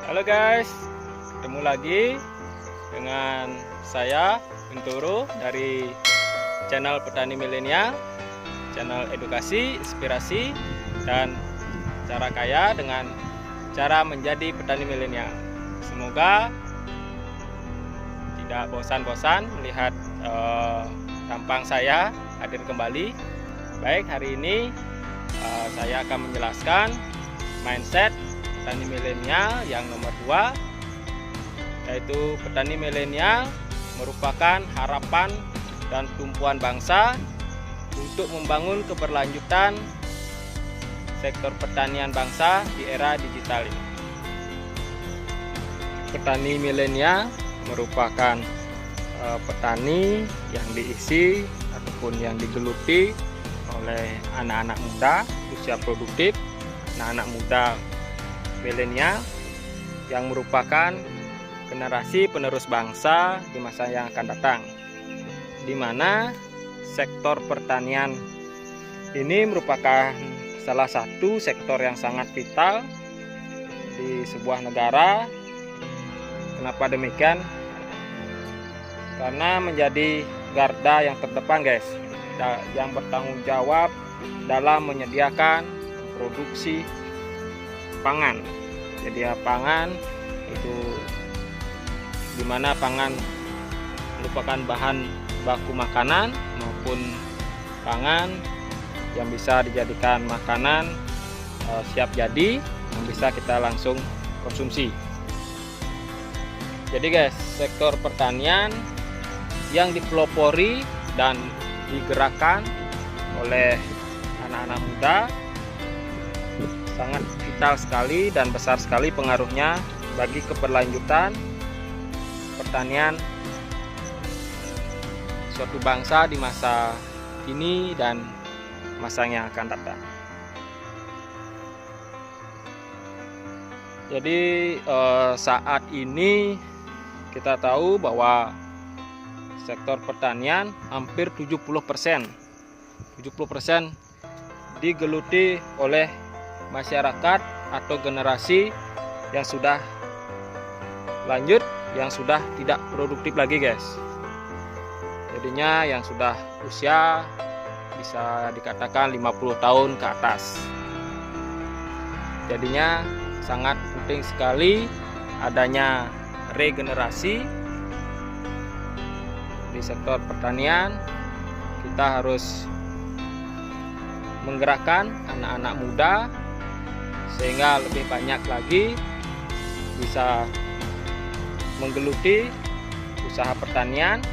Halo guys, ketemu lagi dengan saya Bintoro dari channel Petani Milenial, channel edukasi, inspirasi, dan cara kaya dengan cara menjadi petani milenial. Semoga tidak bosan-bosan melihat tampang saya hadir kembali. Baik, hari ini saya akan menjelaskan mindset petani milenial yang nomor 2, yaitu petani milenial merupakan harapan dan tumpuan bangsa untuk membangun keberlanjutan sektor pertanian bangsa di era digital ini. Petani milenial merupakan petani yang diisi ataupun yang digeluti oleh anak-anak muda usia produktif, anak-anak muda milenial yang merupakan generasi penerus bangsa di masa yang akan datang, di mana sektor pertanian ini merupakan salah satu sektor yang sangat vital di sebuah negara. Kenapa demikian? Karena menjadi garda yang terdepan guys, yang bertanggung jawab dalam menyediakan produksi pangan. Jadi pangan itu dimana pangan merupakan bahan baku makanan maupun pangan yang bisa dijadikan makanan siap jadi yang bisa kita langsung konsumsi. Jadi guys, sektor pertanian yang dipelopori dan digerakkan oleh anak-anak muda sangat vital sekali dan besar sekali pengaruhnya bagi keberlanjutan pertanian suatu bangsa di masa ini dan masa yang akan datang. Jadi saat ini kita tahu bahwa sektor pertanian hampir 70% digeluti oleh masyarakat atau generasi yang sudah lanjut, yang sudah tidak produktif lagi guys. Jadinya yang sudah usia bisa dikatakan 50 tahun ke atas. Jadinya sangat penting sekali adanya regenerasi di sektor pertanian. Kita harus menggerakkan anak-anak muda sehingga lebih banyak lagi bisa menggeluti usaha pertanian,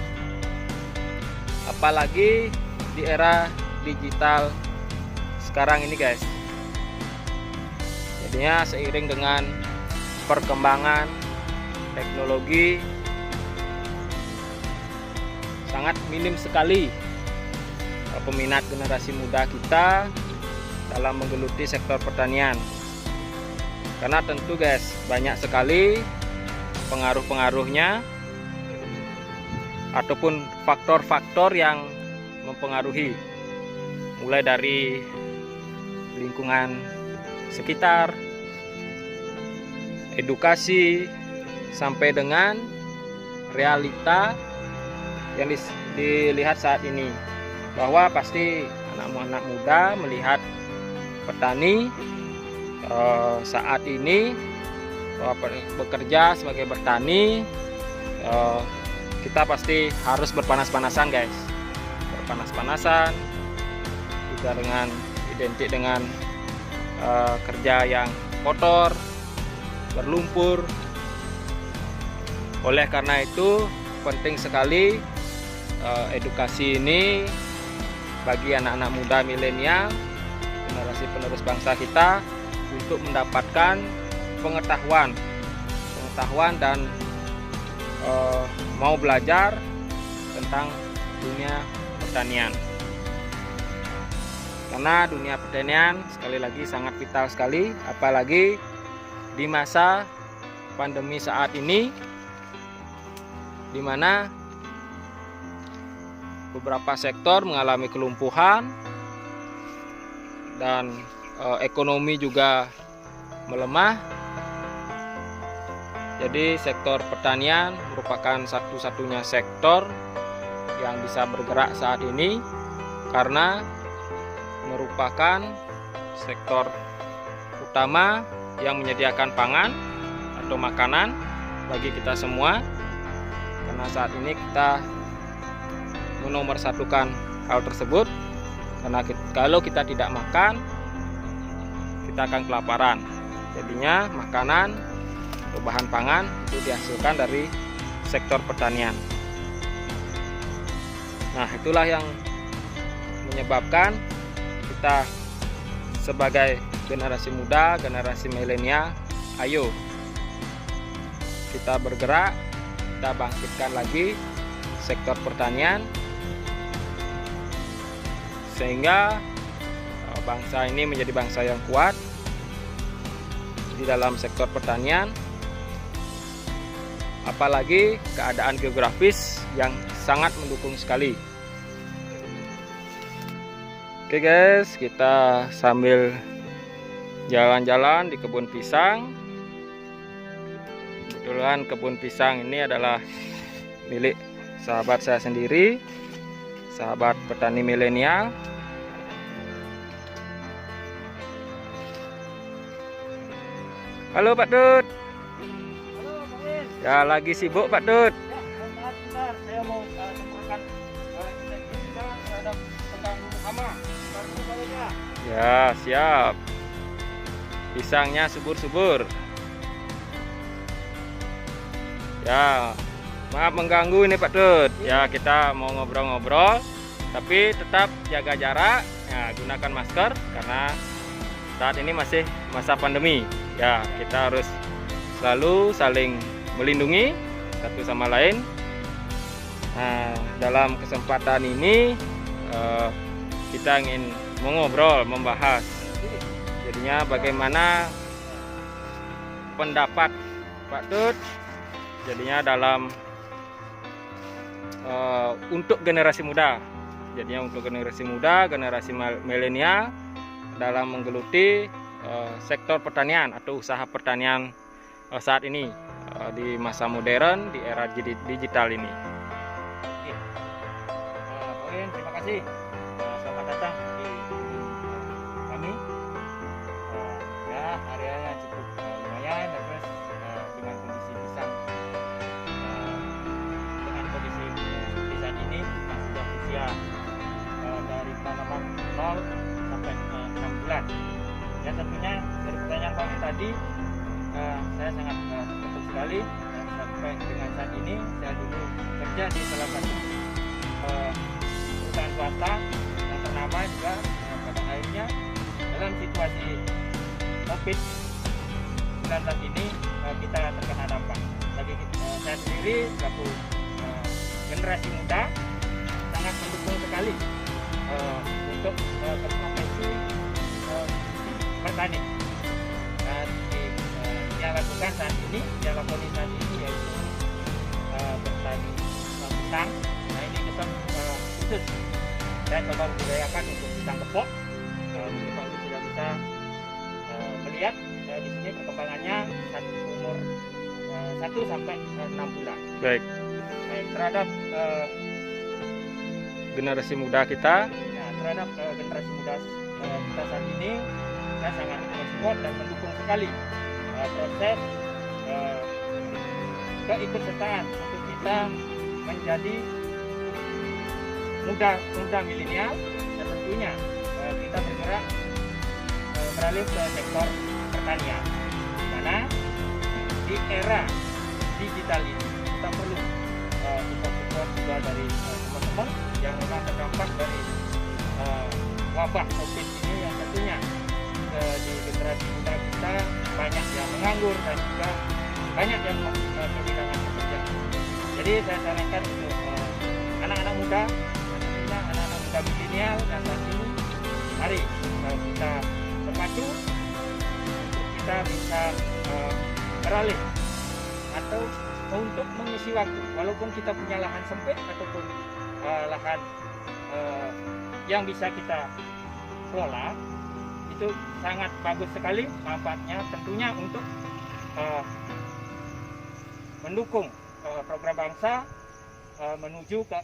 apalagi di era digital sekarang ini guys. Jadinya seiring dengan perkembangan teknologi, sangat minim sekali peminat generasi muda kita dalam menggeluti sektor pertanian. Karena tentu guys, banyak sekali pengaruh-pengaruhnya ataupun faktor-faktor yang mempengaruhi, mulai dari lingkungan sekitar, edukasi, sampai dengan realita yang dilihat saat ini, bahwa pasti anak-anak muda melihat petani saat ini bekerja sebagai petani, kita pasti harus berpanas-panasan guys, berpanas-panasan juga dengan identik dengan kerja yang kotor, berlumpur. Oleh karena itu penting sekali edukasi ini bagi anak-anak muda milenial, generasi penerus bangsa kita, untuk mendapatkan pengetahuan dan mau belajar tentang dunia pertanian. Karena dunia pertanian sekali lagi sangat vital sekali, apalagi di masa pandemi saat ini, di mana beberapa sektor mengalami kelumpuhan dan ekonomi juga melemah. Jadi sektor pertanian merupakan satu-satunya sektor yang bisa bergerak saat ini karena merupakan sektor utama yang menyediakan pangan atau makanan bagi kita semua. Karena saat ini kita menomorsatukan hal tersebut, karena kalau kita tidak makan kita akan kelaparan. Jadinya makanan atau bahan pangan itu dihasilkan dari sektor pertanian. Nah, itulah yang menyebabkan kita sebagai generasi muda, generasi milenial, ayo kita bergerak, kita bangkitkan lagi sektor pertanian sehingga bangsa ini menjadi bangsa yang kuat di dalam sektor pertanian, apalagi keadaan geografis yang sangat mendukung sekali. Oke guys, kita sambil jalan-jalan di kebun pisang. Kebetulan kebun pisang ini adalah milik sahabat saya sendiri, sahabat petani milenial. Halo Pak Dut. Halo Pak Win. Ya, lagi sibuk Pak Dut. Ya, sebentar. Saya mau sempurnakan kita terhadap pengganggu hama. Bantu saya. Ya, siap. Pisangnya subur-subur. Ya, maaf mengganggu ini Pak Dut. Ya, kita mau ngobrol-ngobrol, tapi tetap jaga jarak. Ya, gunakan masker karena saat ini masih masa pandemi. Ya, kita harus selalu saling melindungi satu sama lain. Nah, dalam kesempatan ini kita ingin mengobrol, membahas jadinya bagaimana pendapat Pak Dut jadinya dalam untuk generasi muda, jadinya untuk generasi muda, generasi milenial dalam menggeluti sektor pertanian atau usaha pertanian saat ini di masa modern, di era digital ini. Pak Win, terima kasih. Selamat datang di kami. Ya, areanya cukup lumayan, dan terus dengan kondisi pisang, dengan kondisi pisang ini yang sudah usia dari tanaman 0 sampai 6 bulan. Ya, tentunya dari pertanyaan Pak Win tadi saya sangat tertarik sekali, dan sampai dengan saat ini saya dulu kerja di salah satu perusahaan swasta yang ternama juga pada akhirnya dalam situasi COVID-19 ini kita terkena dampak. Bagi saya sendiri selaku generasi muda sangat mendukung sekali untuk berprofesi petani. Yang lakukan saat ini, yang lakoni saat ini yaitu bertani pisang. Nah, ini kita khusus saya coba budayakan untuk pisang kepok. Mungkin Pak Win sudah bisa melihat di sini perkembangannya umur 1 sampai 6 bulan. Baik. Baik, terhadap Generasi muda kita, ya, terhadap generasi muda kita saat ini, saya sangat support dan mendukung sekali proses keikutsertaan untuk kita menjadi muda milenial, dan tentunya kita bergerak beralih ke sektor pertanian, di mana di era digital ini kita perlu support juga dari teman-teman yang memang terdampak dari wabah COVID ini, yang tentunya di generasi muda kita banyak yang menganggur dan juga banyak yang kehilangan pekerjaan. Jadi saya sarankan untuk anak-anak muda, tentunya anak-anak muda milenial yang saat ini, mari kita berpacu untuk kita bisa beralih atau untuk mengisi waktu, walaupun kita punya lahan sempit ataupun lahan yang bisa kita kelola, itu sangat bagus sekali manfaatnya, tentunya untuk mendukung program bangsa menuju ke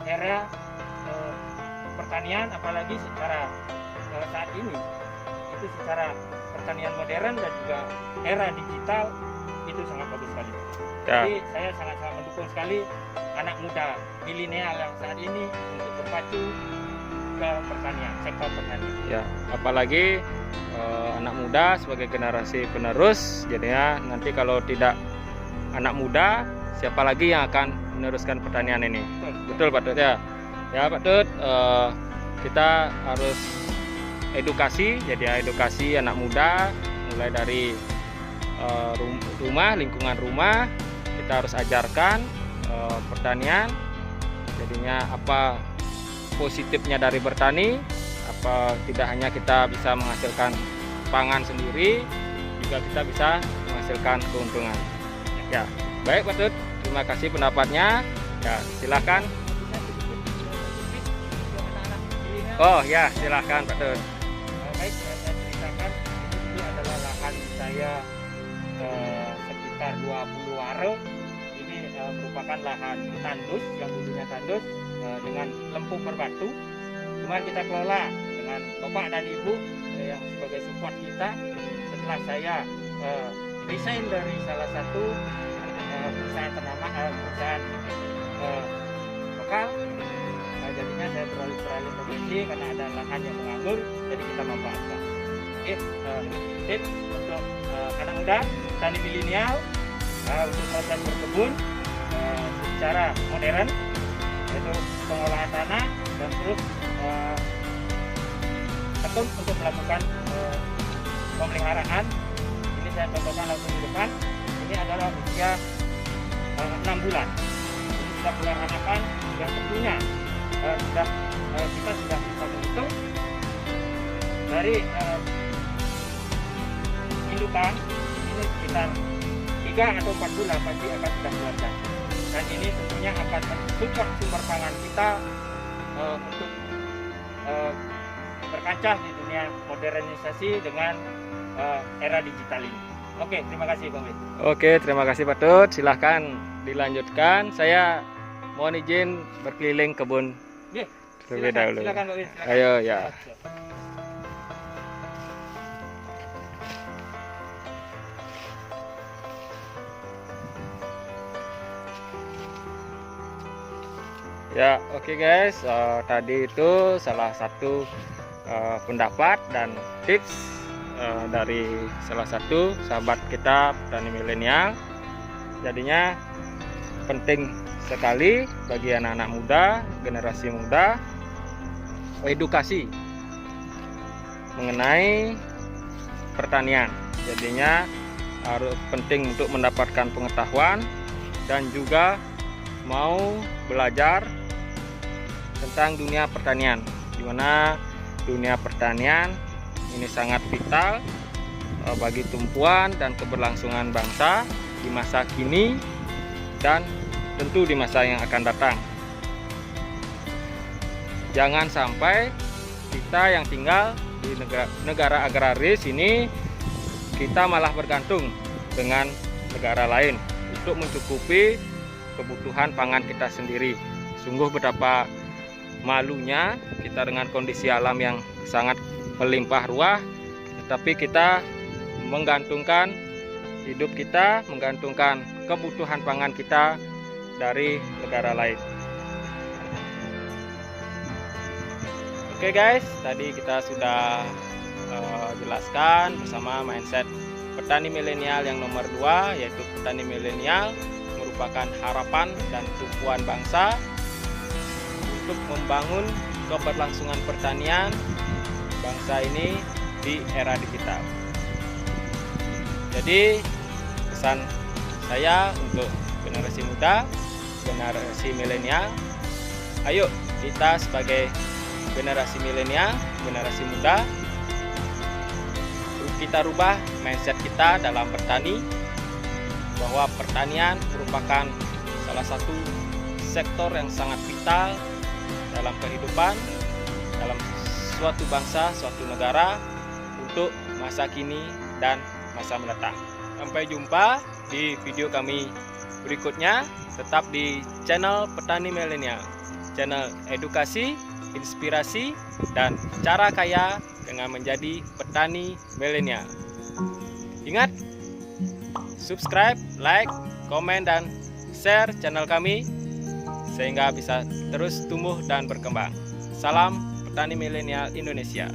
era pertanian, apalagi secara saat ini itu secara pertanian modern dan juga era digital itu sangat bagus sekali. Ya. Jadi saya sangat-sangat mendukung sekali anak muda milenial yang saat ini untuk berpacu ke pertanian, sektor pertanian. Ya, apalagi anak muda sebagai generasi penerus, jadinya nanti kalau tidak anak muda, siapa lagi yang akan meneruskan pertanian ini? Betul Pak Tut ya. Ya Pak Tut, kita harus edukasi, jadi edukasi anak muda mulai dari rumah, lingkungan rumah, kita harus ajarkan pertanian. Jadinya apa positifnya dari bertani, apa tidak hanya kita bisa menghasilkan pangan sendiri, juga kita bisa menghasilkan keuntungan. Ya, baik Pak Tut, terima kasih pendapatnya. Ya, silakan. Oh ya, silakan Pak Tut. Baik, saya ceritakan ini dulu adalah lahan saya sekitar 20 are. Ini merupakan lahan tandus yang dulunya tandus dengan lempu berbatu. Cuma kita kelola dengan Bapak dan Ibu yang sebagai support kita. Setelah saya resign dari salah satu perusahaan ternama, perusahaan lokal, jadinya saya beralih profesi karena ada lahan yang menganggur, jadi kita memanfaatkan. Oke, tips untuk anak muda, petani milenial untuk proses berkebun secara modern, yaitu pengolahan tanah dan terus tekun untuk melakukan pemeliharaan. Ini saya contohkan langsung di depan. Ini adalah usia 6 bulan. Ini sudah bulan anakan yang tentunya kita sudah bisa menghitung dari indukan ini sekitar 3 atau 4 bulan pasti akan sudah keluarkan. Dan ini tentunya akan mensupport sumber pangan kita untuk berkancah di dunia modernisasi dengan era digital ini. Oke, terima kasih Bang Win. Oke, terima kasih Pak Tut. Silahkan dilanjutkan. Saya mohon izin berkeliling kebun terlebih dahulu. Silakan Bang Win. Ayo ya. Ya, oke guys, tadi itu salah satu pendapat dan tips dari salah satu sahabat kita petani milenial. Jadinya penting sekali bagi anak-anak muda, generasi muda, edukasi mengenai pertanian. Jadinya harus penting untuk mendapatkan pengetahuan dan juga mau belajar tentang dunia pertanian, di mana dunia pertanian ini sangat vital bagi tumpuan dan keberlangsungan bangsa di masa kini dan tentu di masa yang akan datang. Jangan sampai kita yang tinggal di negara agraris ini kita malah bergantung dengan negara lain untuk mencukupi kebutuhan pangan kita sendiri. Sungguh betapa malunya kita dengan kondisi alam yang sangat melimpah ruah, tetapi kita menggantungkan hidup kita, menggantungkan kebutuhan pangan kita dari negara lain. Oke guys, tadi kita sudah jelaskan bersama mindset petani milenial yang nomor 2, yaitu petani milenial merupakan harapan dan tumpuan bangsa untuk membangun keberlangsungan pertanian bangsa ini di era digital. Jadi pesan saya untuk generasi muda, generasi milenial, ayo kita sebagai generasi milenial, generasi muda, kita rubah mindset kita dalam bertani, bahwa pertanian merupakan salah satu sektor yang sangat vital dalam kehidupan, dalam suatu bangsa, suatu negara untuk masa kini dan masa mendatang. Sampai jumpa di video kami berikutnya. Tetap di channel Petani Milenial, channel edukasi, inspirasi, dan cara kaya dengan menjadi petani milenial. Ingat, subscribe, like, komen, dan share channel kami sehingga bisa terus tumbuh dan berkembang. Salam Petani Milenial Indonesia.